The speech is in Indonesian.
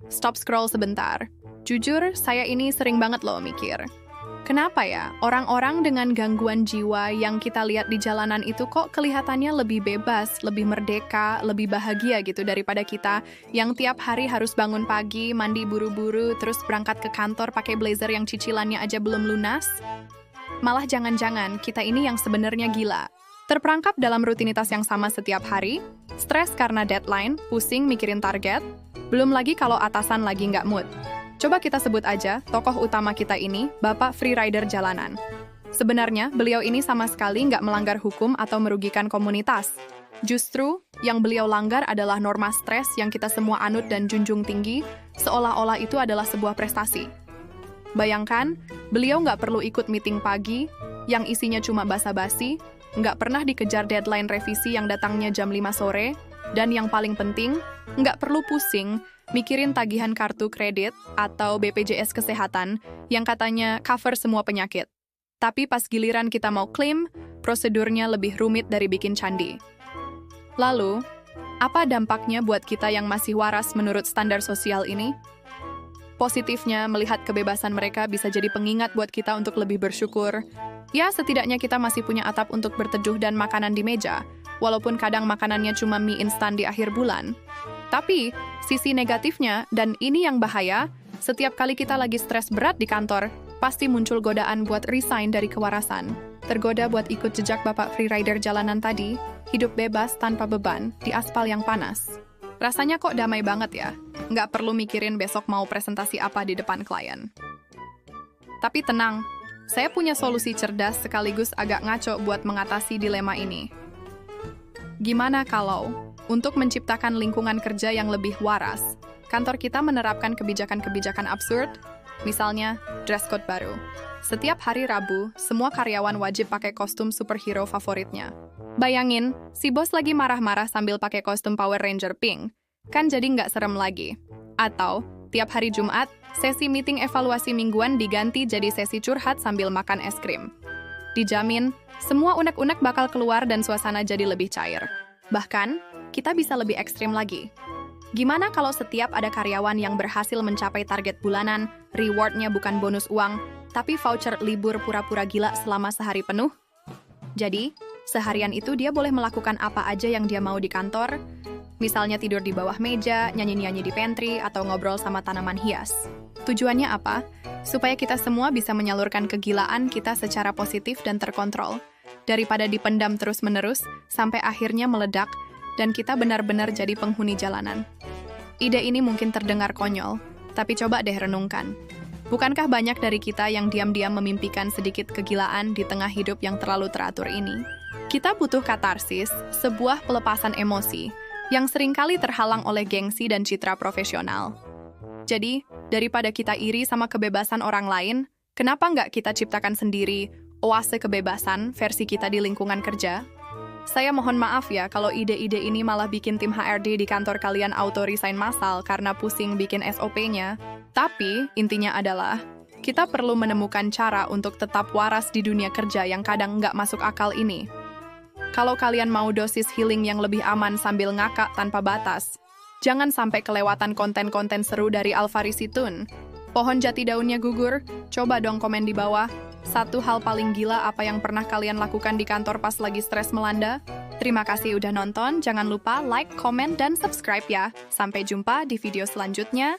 Stop scroll sebentar. Jujur, saya ini sering banget loh mikir. Kenapa ya orang-orang dengan gangguan jiwa yang kita lihat di jalanan itu kok kelihatannya lebih bebas, lebih merdeka, lebih bahagia gitu daripada kita yang tiap hari harus bangun pagi, mandi buru-buru, terus berangkat ke kantor pakai blazer yang cicilannya aja belum lunas? Malah jangan-jangan kita ini yang sebenarnya gila. Terperangkap dalam rutinitas yang sama setiap hari, stres karena deadline, pusing mikirin target, belum lagi kalau atasan lagi nggak mood. Coba kita sebut aja tokoh utama kita ini, Bapak Freerider Jalanan. Sebenarnya, beliau ini sama sekali nggak melanggar hukum atau merugikan komunitas. Justru, yang beliau langgar adalah norma stres yang kita semua anut dan junjung tinggi, seolah-olah itu adalah sebuah prestasi. Bayangkan, beliau nggak perlu ikut meeting pagi, yang isinya cuma basa-basi, nggak pernah dikejar deadline revisi yang datangnya jam 5 sore, dan yang paling penting, nggak perlu pusing mikirin tagihan kartu kredit atau BPJS Kesehatan yang katanya cover semua penyakit. Tapi pas giliran kita mau klaim, prosedurnya lebih rumit dari bikin candi. Lalu, apa dampaknya buat kita yang masih waras menurut standar sosial ini? Positifnya, melihat kebebasan mereka bisa jadi pengingat buat kita untuk lebih bersyukur. Ya, setidaknya kita masih punya atap untuk berteduh dan makanan di meja, walaupun kadang makanannya cuma mie instan di akhir bulan. Tapi, sisi negatifnya, dan ini yang bahaya, setiap kali kita lagi stres berat di kantor, pasti muncul godaan buat resign dari kewarasan. Tergoda buat ikut jejak Bapak Freerider Jalanan tadi, hidup bebas tanpa beban, di aspal yang panas. Rasanya kok damai banget ya, nggak perlu mikirin besok mau presentasi apa di depan klien. Tapi tenang, saya punya solusi cerdas sekaligus agak ngaco buat mengatasi dilema ini. Gimana kalau untuk menciptakan lingkungan kerja yang lebih waras, kantor kita menerapkan kebijakan-kebijakan absurd, misalnya dress code baru. Setiap hari Rabu, semua karyawan wajib pakai kostum superhero favoritnya. Bayangin, si bos lagi marah-marah sambil pakai kostum Power Ranger pink. Kan jadi nggak serem lagi. Atau, tiap hari Jumat, sesi meeting evaluasi mingguan diganti jadi sesi curhat sambil makan es krim. Dijamin, semua unek-unek bakal keluar dan suasana jadi lebih cair. Bahkan, kita bisa lebih ekstrim lagi. Gimana kalau setiap ada karyawan yang berhasil mencapai target bulanan, rewardnya bukan bonus uang, tapi voucher libur pura-pura gila selama sehari penuh? Jadi, seharian itu dia boleh melakukan apa aja yang dia mau di kantor, misalnya tidur di bawah meja, nyanyi-nyanyi di pantry, atau ngobrol sama tanaman hias. Tujuannya apa? Supaya kita semua bisa menyalurkan kegilaan kita secara positif dan terkontrol, daripada dipendam terus-menerus sampai akhirnya meledak dan kita benar-benar jadi penghuni jalanan. Ide ini mungkin terdengar konyol, tapi coba deh renungkan. Bukankah banyak dari kita yang diam-diam memimpikan sedikit kegilaan di tengah hidup yang terlalu teratur ini? Kita butuh katarsis, sebuah pelepasan emosi, yang seringkali terhalang oleh gengsi dan citra profesional. Jadi, daripada kita iri sama kebebasan orang lain, kenapa nggak kita ciptakan sendiri oase kebebasan versi kita di lingkungan kerja? Saya mohon maaf ya kalau ide-ide ini malah bikin tim HRD di kantor kalian auto resign massal karena pusing bikin SOP-nya. Tapi, intinya adalah, kita perlu menemukan cara untuk tetap waras di dunia kerja yang kadang nggak masuk akal ini. Kalau kalian mau dosis healing yang lebih aman sambil ngakak tanpa batas, jangan sampai kelewatan konten-konten seru dari Alfari Situn. Pohon jati daunnya gugur, coba dong komen di bawah. Satu hal paling gila apa yang pernah kalian lakukan di kantor pas lagi stres melanda? Terima kasih udah nonton, jangan lupa like, komen, dan subscribe ya. Sampai jumpa di video selanjutnya.